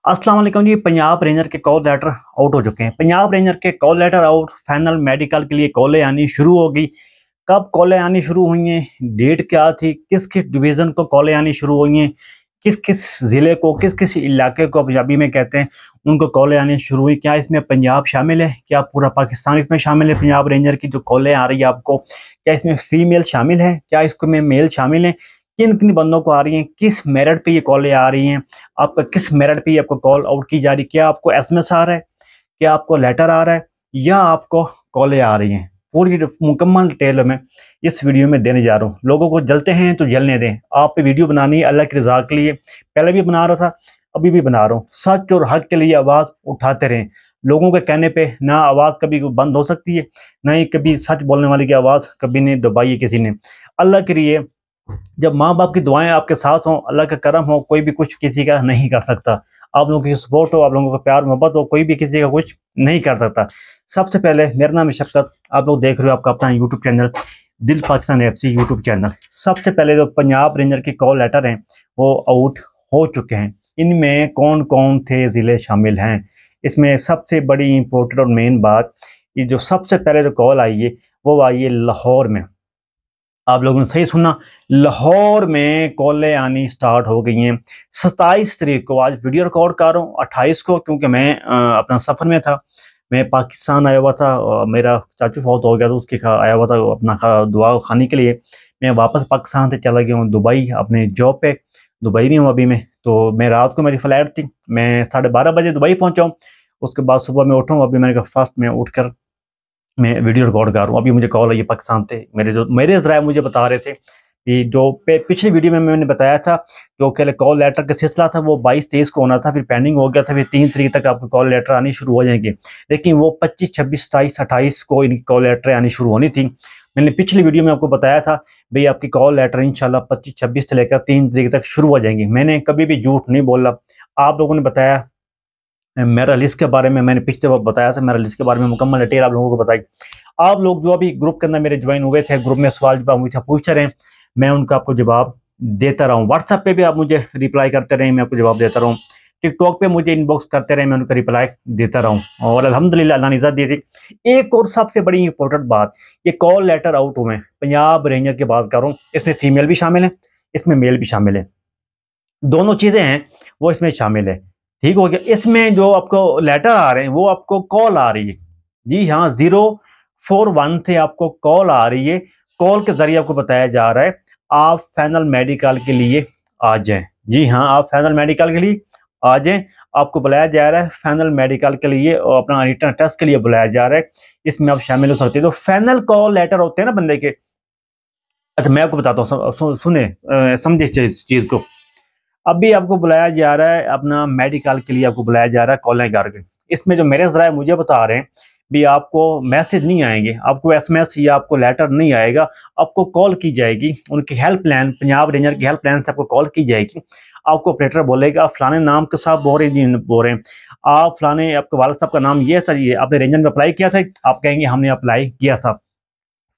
अस्सलाम वालेकुम जी। पंजाब रेंजर के कॉल लेटर आउट हो चुके हैं। पंजाब रेंजर के call letter out, final medical के लिए कॉलें आनी शुरू होगी। कब कॉलें आनी शुरू हुई हैं, डेट क्या थी, किस किस डिवीज़न को कॉलें आनी शुरू हुई हैं, किस किस ज़िले को, किस किस इलाके को पंजाबी में कहते हैं, उनको कॉलें आनी शुरू हुई। क्या इसमें पंजाब शामिल है, क्या पूरा पाकिस्तान इसमें शामिल है? पंजाब रेंजर की जो कॉलें आ रही है आपको, क्या इसमें फीमेल शामिल है, क्या इसमें मेल शामिल है, किन किन बंदों को आ रही हैं, किस मेरिट पे ये कॉलें आ रही हैं, आपका किस मेरिट पे आपको कॉल आउट की जा रही है, क्या आपको एसएमएस आ रहा है, क्या आपको लेटर आ रहा है, या आपको कॉलें आ रही हैं। पूरी मुकम्मल डिटेल में इस वीडियो में देने जा रहा हूँ। लोगों को जलते हैं तो जलने दें। आप पे वीडियो बनानी है अल्लाह की रज़ा के लिए, पहले भी बना रहा था, अभी भी बना रहा हूँ। सच और हक के लिए आवाज़ उठाते रहें। लोगों के कहने पे ना आवाज़ कभी बंद हो सकती है, ना ही कभी सच बोलने वाले की आवाज़ कभी नहीं दबाई है किसी ने। अल्लाह के लिए जब माँ बाप की दुआएं आपके साथ हों, अल्लाह का करम हो, कोई भी कुछ किसी का नहीं कर सकता। आप लोगों की सपोर्ट हो, आप लोगों का प्यार मोहब्बत हो, कोई भी किसी का कुछ नहीं कर सकता। सबसे पहले मेरा नाम है शफकत, आप लोग देख रहे हो आपका अपना यूट्यूब चैनल दिल पाकिस्तान एफसी यूट्यूब चैनल। सबसे पहले जो पंजाब रेंजर के कॉल लेटर हैं वो आउट हो चुके हैं। इनमें कौन कौन थे ज़िले शामिल हैं, इसमें सबसे बड़ी इंपॉर्टेंट और मेन बात, ये जो सबसे पहले जो कॉल आई है वो आई है लाहौर में। आप लोगों ने सही सुना, लाहौर में कॉलें आनी स्टार्ट हो गई हैं। 27 तारीख को आज वीडियो रिकॉर्ड कर रहा हूँ, 28 को, क्योंकि मैं अपना सफ़र में था, मैं पाकिस्तान आया हुआ था। मेरा चाचू फौत हो गया तो उसके आया हुआ था अपना दुआ खाने के लिए। मैं वापस पाकिस्तान से चला गया हूँ दुबई अपने जॉब पे। दुबई में हूँ अभी मैं। तो मैं रात को मेरी फ़्लाइट थी, मैं 12:30 बजे दुबई पहुँचा हूँ। उसके बाद सुबह मैं उठा हूँ, अभी मैंने कहा फर्स्ट में उठ कर मैं वीडियो रिकॉर्ड कर रहा हूँ। अभी मुझे कॉल आई है पाकिस्तान से। मेरे ज़राए मुझे बता रहे थे कि जो पिछली वीडियो में मैंने बताया था जो कॉल लेटर का सिलसिला था वो 22-23 को होना था, फिर पेंडिंग हो गया था, फिर 3 तारीख तक आपको कॉल लेटर आनी शुरू हो जाएंगे। लेकिन वो 25, 26, 27, 28 को इनकी कॉल लेटर आनी शुरू होनी थी। मैंने पिछली वीडियो में आपको बताया था भाई आपकी कॉल लेटर इंशाल्लाह 25, 26 से लेकर 3 तारीख तक शुरू हो जाएंगी। मैंने कभी भी झूठ नहीं बोला। आप लोगों ने बताया मेरा लिस्ट के बारे में, मैंने पिछले वक्त बताया था, मेरा लिस्ट के बारे में मुकम्मल डिटेल आप लोगों को बताई। आप लोग जो अभी ग्रुप के अंदर मेरे ज्वाइन हुए थे, ग्रुप में सवाल जवाब मुझे पूछते रहे, मैं उनका आपको जवाब देता रहा हूँ। व्हाट्सएप पे भी आप मुझे रिप्लाई करते रहे, मैं आपको जवाब देता रहा हूँ। टिकटॉक पे मुझे इनबॉक्स करते रहे, मैं उनका रिप्लाई देता रहा हूँ। और अल्हम्दुलिल्लाह अल्लाह ने इज़्ज़त दी थी। एक और सबसे बड़ी इंपॉर्टेंट बात, ये कॉल लेटर आउट हुए पंजाब रेंजर की बात कर रहा हूँ, इसमें फीमेल भी शामिल है, इसमें मेल भी शामिल है, दोनों चीज़ें हैं वो इसमें शामिल है। ठीक हो गया। इसमें जो आपको लेटर आ रहे हैं वो आपको कॉल आ रही है। जी हाँ, 041 से आपको कॉल आ रही है। कॉल के जरिए आपको बताया जा रहा है आप फाइनल मेडिकल के लिए आ जाएं। जी हाँ, आप फाइनल मेडिकल के लिए आ जाएं। आपको बुलाया जा रहा है फाइनल मेडिकल के लिए और अपना रिटर्न टेस्ट के लिए बुलाया जा रहा है। इसमें आप शामिल हो सकते हैं। तो फाइनल कॉल लेटर होते हैं ना बंदे के। अच्छा मैं आपको बताता हूँ, सुने समझे इस चीज़ को। अभी आपको बुलाया जा रहा है अपना मेडिकल के लिए, आपको बुलाया जा रहा है कॉलेज करके। इसमें जो मेरे ज़राए मुझे बता रहे हैं भी आपको मैसेज नहीं आएंगे, आपको एसएमएस या आपको लेटर नहीं आएगा, आपको कॉल की जाएगी। उनकी हेल्पलाइन, पंजाब रेंजर की हेल्पलाइन से आपको कॉल की जाएगी। आपको ऑपरेटर बोलेगा फलाने नाम के साथ बोल रहे हैं जी, बोल रहे हैं आप फलाने, आपके वालिद साहब का नाम ये था, ये आपने रेंजर में अप्लाई किया था? आप कहेंगे हमने अप्लाई किया था।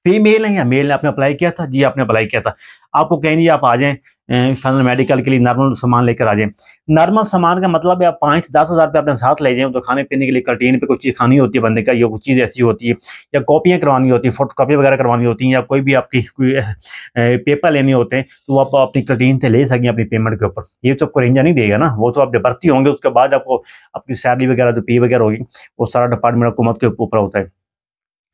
फीमेल है या मेल ने आपने अप्लाई किया था? जी आपने अप्लाई किया था। आपको कहेंगे आप आ जाएं फाइनल मेडिकल के लिए, नॉर्मल सामान लेकर आ जाएं। नॉर्मल सामान का मतलब है आप 5-10 हज़ार रुपये अपने साथ ले जाएं। तो खाने पीने के लिए कैंटीन पे कुछ चीज़ खानी होती है बंदे का, या कुछ चीज़ ऐसी होती है, या कॉपियाँ करवानी होती हैं, फोटो कॉपी वगैरह करवानी होती हैं, या कोई भी आपकी कोई पेपर लेने होते हैं, तो आप अपनी कैंटीन से ले सकें अपनी पेमेंट के ऊपर। ये तो आपको रेंजर नहीं देगा ना, वो तो आप जब भर्ती होंगे उसके बाद आपको आपकी सैलरी वगैरह जो पे वगैरह होगी वो सारा डिपार्टमेंट हुकूमत के ऊपर होता है।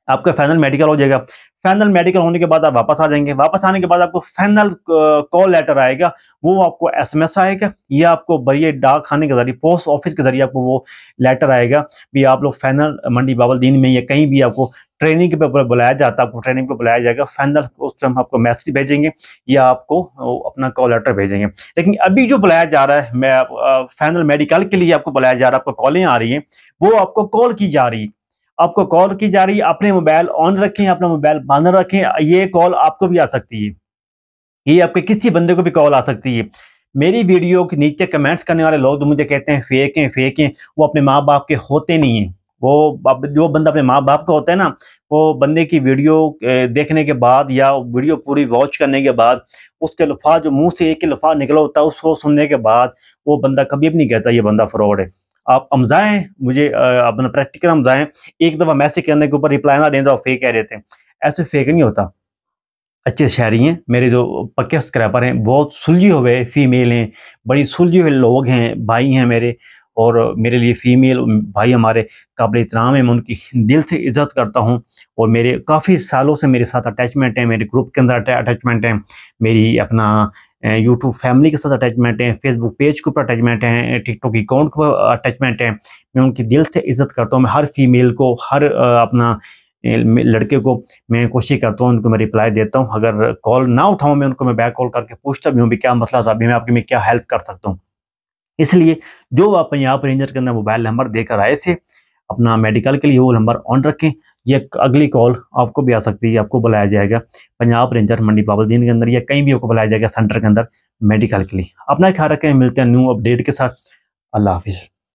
आपका फाइनल मेडिकल हो जाएगा। फाइनल मेडिकल होने के बाद आप वापस आ जाएंगे। वापस आने के बाद आपको फाइनल कॉल लेटर आएगा, वो आपको एसएमएस आएगा या आपको बरिए डाक खाने के जरिए, पोस्ट ऑफिस के जरिए आपको वो लेटर आएगा भी आप लोग फाइनल मंडी बावलदीन में या कहीं भी आपको ट्रेनिंग के पे बुलाया जाता है, आपको ट्रेनिंग पे बुलाया जाएगा। फाइनल उस टाइम आपको मैसेज भेजेंगे या आपको अपना कॉल लेटर भेजेंगे। लेकिन अभी जो बुलाया जा रहा है, मैं फाइनल मेडिकल के लिए आपको बुलाया जा रहा है, आपको कॉलें आ रही हैं, वो आपको कॉल की जा रही है, आपको कॉल की जा रही है। अपने मोबाइल ऑन रखें, अपना मोबाइल बंद रखें, ये कॉल आपको भी आ सकती है, ये आपके किसी बंदे को भी कॉल आ सकती है। मेरी वीडियो के नीचे कमेंट्स करने वाले लोग जो मुझे कहते हैं फेक हैं, वो अपने माँ बाप के होते नहीं हैं। वो जो बंदा अपने माँ बाप का होता है ना, वो बंदे की वीडियो देखने के बाद या वीडियो पूरी वॉच करने के बाद उसके लफाज जो मुंह से एक ही लफाज निकला होता है उसको सुनने के बाद वो बंदा कभी भी नहीं कहता ये बंदा फ्रॉड है। आप समझाएं मुझे, अपना प्रैक्टिकल समझाएं। एक दफ़ा मैसेज करने के ऊपर रिप्लाई ना दें तो आप फेक कह रहे थे, ऐसे फेक नहीं होता। अच्छे शायरी हैं मेरे जो पक्के स्क्रैपर हैं, बहुत सुलझे हुए फीमेल हैं, बड़ी सुलझे हुए लोग हैं, भाई हैं मेरे, और मेरे लिए फ़ीमेल भाई हमारे काबिल एहतराम हैं। मैं उनकी दिल से इज़्ज़त करता हूँ और मेरे काफ़ी सालों से मेरे साथ अटैचमेंट है, मेरे ग्रुप के अंदर अटैचमेंट है, मेरी अपना यूट्यूब फैमिली के साथ अटैचमेंट है, फेसबुक पेज के ऊपर अटैचमेंट है, टिकटॉक अकाउंट के ऊपर अटैचमेंट है। मैं उनकी दिल से इज़्ज़त करता हूँ। मैं हर फीमेल को, हर अपना लड़के को मैं कोशिश करता हूँ, उनको मैं रिप्लाई देता हूँ। अगर कॉल ना उठाऊँ मैं उनको, मैं बैक कॉल करके पूछता भी हूँ भी क्या मसला था, अभी मैं आपकी क्या हेल्प कर सकता हूँ। इसलिए जो आप पंजाब रेंजर के अंदर मोबाइल नंबर देकर आए थे अपना मेडिकल के लिए, वो नंबर ऑन रखें। ये अगली कॉल आपको भी आ सकती है, आपको बुलाया जाएगा पंजाब रेंजर मंडी बाबुद्दीन के अंदर, या कहीं भी आपको बुलाया जाएगा सेंटर के अंदर मेडिकल के लिए। अपना ख्याल रखें, मिलते हैं न्यू अपडेट के साथ। अल्लाह हाफिज़।